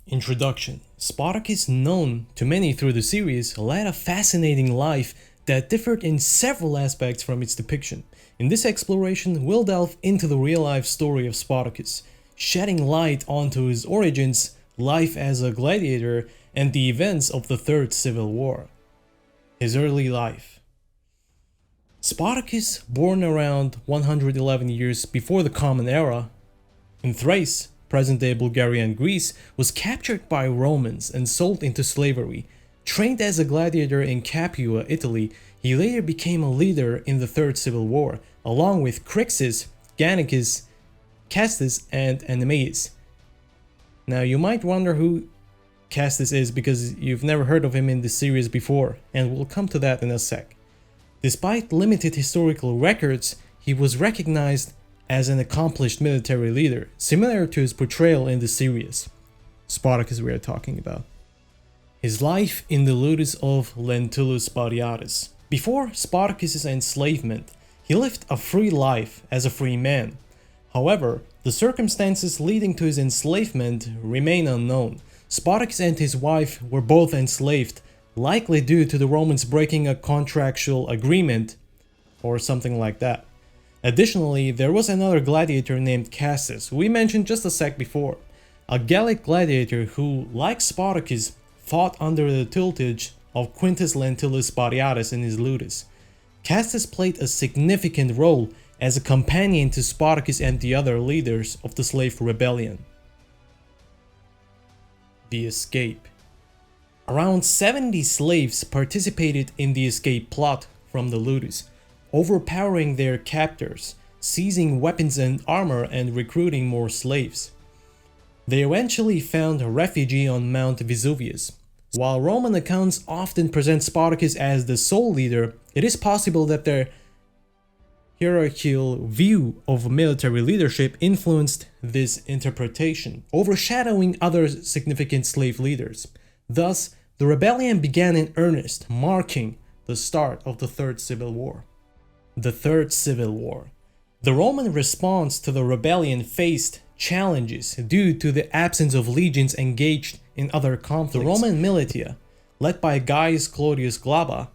Introduction. Spartacus, known to many through the series, led a fascinating life that differed in several aspects from its depiction. In this exploration, we'll delve into the real-life story of Spartacus, shedding light onto his origins, life as a gladiator, and the events of the Third Civil War. His early life. Spartacus, born around 111 years before the Common Era, in Thrace, present-day Bulgaria and Greece, was captured by Romans and sold into slavery. Trained as a gladiator in Capua, Italy, he later became a leader in the Third Civil War, along with Crassus, Gannicus, Castus, and Anemaeus. Now you might wonder who Castus is because you've never heard of him in this series before, and we'll come to that in a sec. Despite limited historical records, he was recognized as an accomplished military leader, similar to his portrayal in the series Spartacus we are talking about. His life in the Ludus of Lentulus Spartacus. Before Spartacus' enslavement, he lived a free life as a free man. However, the circumstances leading to his enslavement remain unknown. Spartacus and his wife were both enslaved, likely due to the Romans breaking a contractual agreement or something like that. Additionally, there was another gladiator named Crassus, who we mentioned just a sec before, a Gallic gladiator who, like Spartacus, fought under the tutelage of Quintus Lentulus Spartacus in his Ludus. Crassus played a significant role as a companion to Spartacus and the other leaders of the slave rebellion. The escape. Around 70 slaves participated in the escape plot from the Ludus, overpowering their captors, seizing weapons and armor, and recruiting more slaves. They eventually found a refuge on Mount Vesuvius. While Roman accounts often present Spartacus as the sole leader, it is possible that their hierarchical view of military leadership influenced this interpretation, overshadowing other significant slave leaders. Thus, the rebellion began in earnest, marking the start of the Third Civil War. The Third Civil War. The Roman response to the rebellion faced challenges due to the absence of legions engaged in other conflicts. The Roman militia, led by Gaius Claudius Glabba,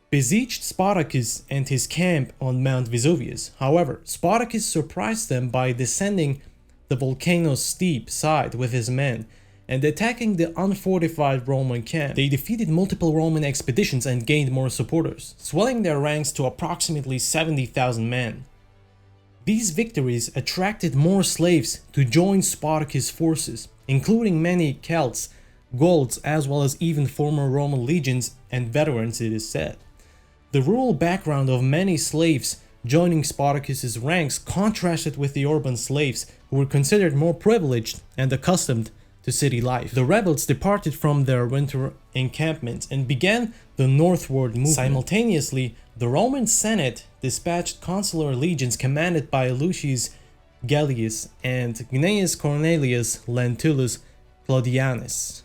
besieged Spartacus and his camp on Mount Vesuvius. However, Spartacus surprised them by descending the volcano's steep side with his men and attacking the unfortified Roman camp. They defeated multiple Roman expeditions and gained more supporters, swelling their ranks to approximately 70,000 men. These victories attracted more slaves to join Spartacus' forces, including many Celts, Gauls, as well as even former Roman legions and veterans, it is said. The rural background of many slaves joining Spartacus' ranks contrasted with the urban slaves who were considered more privileged and accustomed to city life. The rebels departed from their winter encampments and began the northward movement. Simultaneously, the Roman Senate dispatched consular legions commanded by Lucius Gellius and Gnaeus Cornelius Lentulus Claudianus.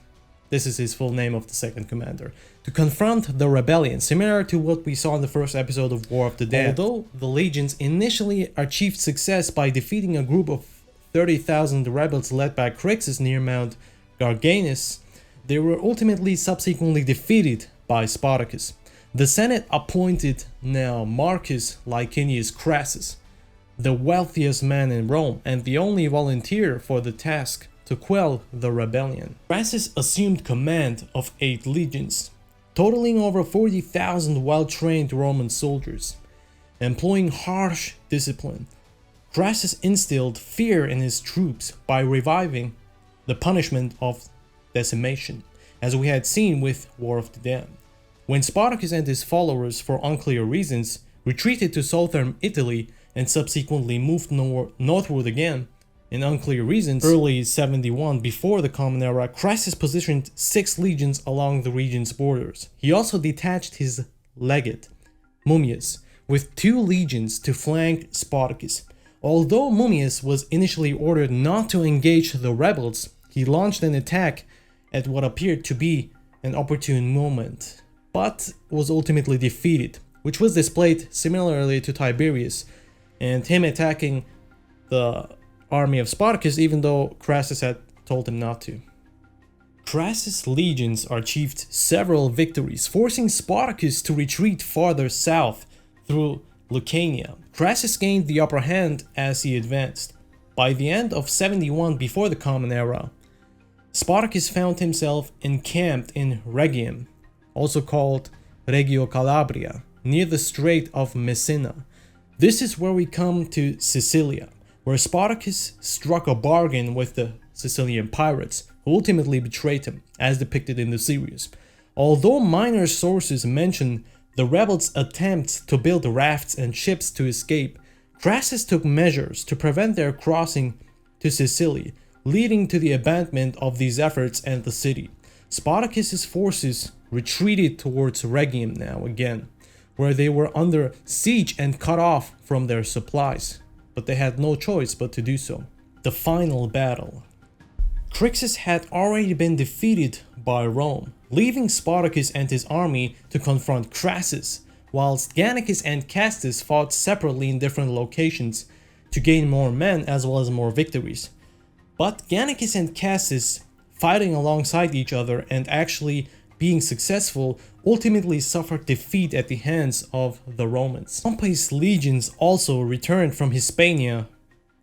This is his full name of the second commander, to confront the rebellion, similar to what we saw in the first episode of War of the Dead. Although the legions initially achieved success by defeating a group of 30,000 rebels led by Crassus near Mount Garganus, they were ultimately subsequently defeated by Spartacus. The Senate appointed now Marcus Licinius Crassus, the wealthiest man in Rome and the only volunteer for the task to quell the rebellion. Crassus assumed command of 8 legions, totaling over 40,000 well-trained Roman soldiers. Employing harsh discipline, Crassus instilled fear in his troops by reviving the punishment of decimation, as we had seen with War of the Dead. When Spartacus and his followers, for unclear reasons, retreated to southern Italy and subsequently moved northward again, in unclear reasons, early 71 before the Common Era, Crassus positioned 6 legions along the region's borders. He also detached his legate, Mummius, with 2 legions to flank Spartacus. Although Mummius was initially ordered not to engage the rebels, he launched an attack at what appeared to be an opportune moment, but was ultimately defeated, which was displayed similarly to Tiberius and him attacking the army of Spartacus even though Crassus had told him not to. Crassus' legions achieved several victories, forcing Spartacus to retreat farther south through Lucania. Crassus gained the upper hand as he advanced. By the end of 71 before the Common Era, Spartacus found himself encamped in Rhegium, also called Regio Calabria, near the Strait of Messina. This is where we come to Sicilia, where Spartacus struck a bargain with the Sicilian pirates, who ultimately betrayed him, as depicted in the series. Although minor sources mention the rebels' attempts to build rafts and ships to escape, Crassus took measures to prevent their crossing to Sicily, leading to the abandonment of these efforts and the city. Spartacus's forces retreated towards Rhegium now again, where they were under siege and cut off from their supplies, but they had no choice but to do so. The final battle. Crassus had already been defeated by Rome, leaving Spartacus and his army to confront Crassus, whilst Gannicus and Castus fought separately in different locations to gain more men as well as more victories. But Gannicus and Castus, fighting alongside each other and actually being successful, ultimately suffered defeat at the hands of the Romans. Pompey's legions also returned from Hispania,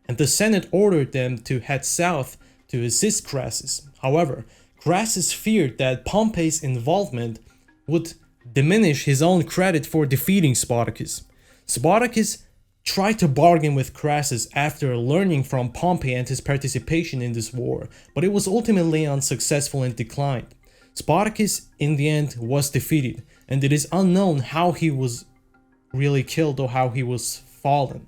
and the Senate ordered them to head south to assist Crassus. However, Crassus feared that Pompey's involvement would diminish his own credit for defeating Spartacus. Spartacus tried to bargain with Crassus after learning from Pompey and his participation in this war, but it was ultimately unsuccessful and declined. Spartacus in the end was defeated, and it is unknown how he was really killed or how he was fallen.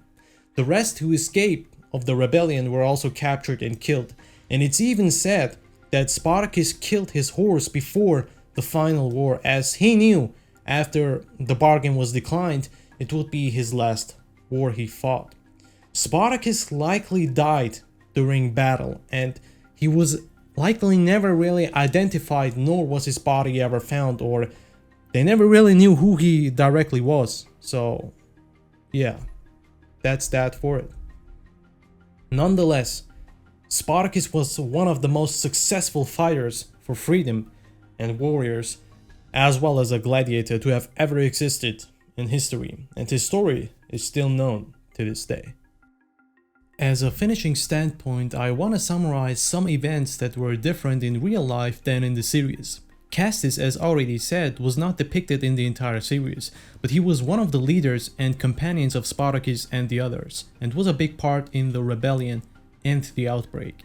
The rest who escaped of the rebellion were also captured and killed, and it's even said that Spartacus killed his horse before the final war, as he knew after the bargain was declined, it would be his last war he fought. Spartacus likely died during battle, and he was likely never really identified, nor was his body ever found, or they never really knew who he directly was. So yeah, that's that for it. Nonetheless, Spartacus was one of the most successful fighters for freedom and warriors, as well as a gladiator to have ever existed in history, and his story is still known to this day. As a finishing standpoint, I want to summarize some events that were different in real life than in the series. Castus, as already said, was not depicted in the entire series, but he was one of the leaders and companions of Spartacus and the others, and was a big part in the rebellion and the outbreak.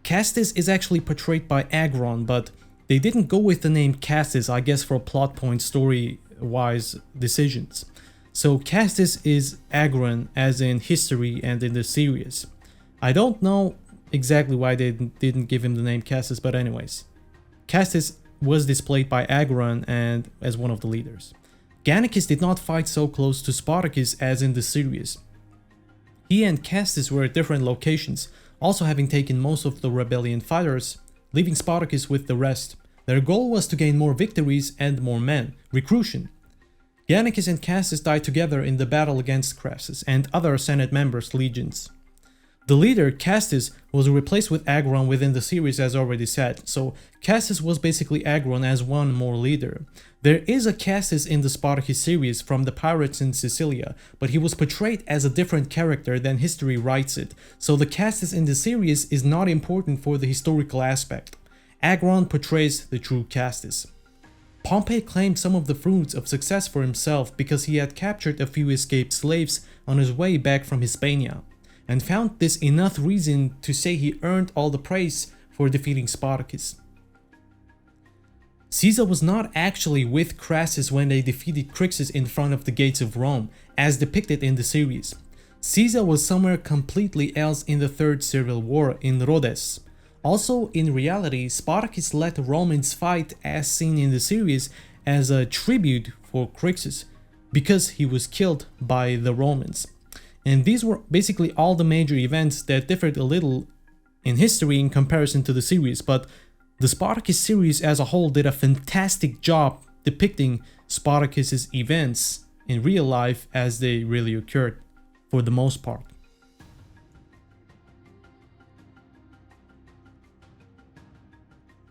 Castus is actually portrayed by Agron, but they didn't go with the name Castus, I guess for plot point story-wise decisions. So Castus is Agron as in history and in the series. I don't know exactly why they didn't give him the name Castus, but anyways. Castus was displayed by Agron and as one of the leaders. Gannicus did not fight so close to Spartacus as in the series. He and Castus were at different locations, also having taken most of the rebellion fighters, leaving Spartacus with the rest. Their goal was to gain more victories and more men, recruition. Gannicus and Castus died together in the battle against Crassus and other Senate members' legions. The leader, Castus, was replaced with Agron within the series as already said, so Castus was basically Agron as one more leader. There is a Castus in the Spartacus series from the pirates in Sicilia, but he was portrayed as a different character than history writes it, so the Castus in the series is not important for the historical aspect. Agron portrays the true Castus. Pompey claimed some of the fruits of success for himself because he had captured a few escaped slaves on his way back from Hispania, and found this enough reason to say he earned all the praise for defeating Spartacus. Caesar was not actually with Crassus when they defeated Crixus in front of the gates of Rome, as depicted in the series. Caesar was somewhere completely else in the Third Servile War in Rhodes. Also, in reality, Spartacus let the Romans fight as seen in the series as a tribute for Crixus, because he was killed by the Romans. And these were basically all the major events that differed a little in history in comparison to the series, but the Spartacus series as a whole did a fantastic job depicting Spartacus's events in real life as they really occurred, for the most part.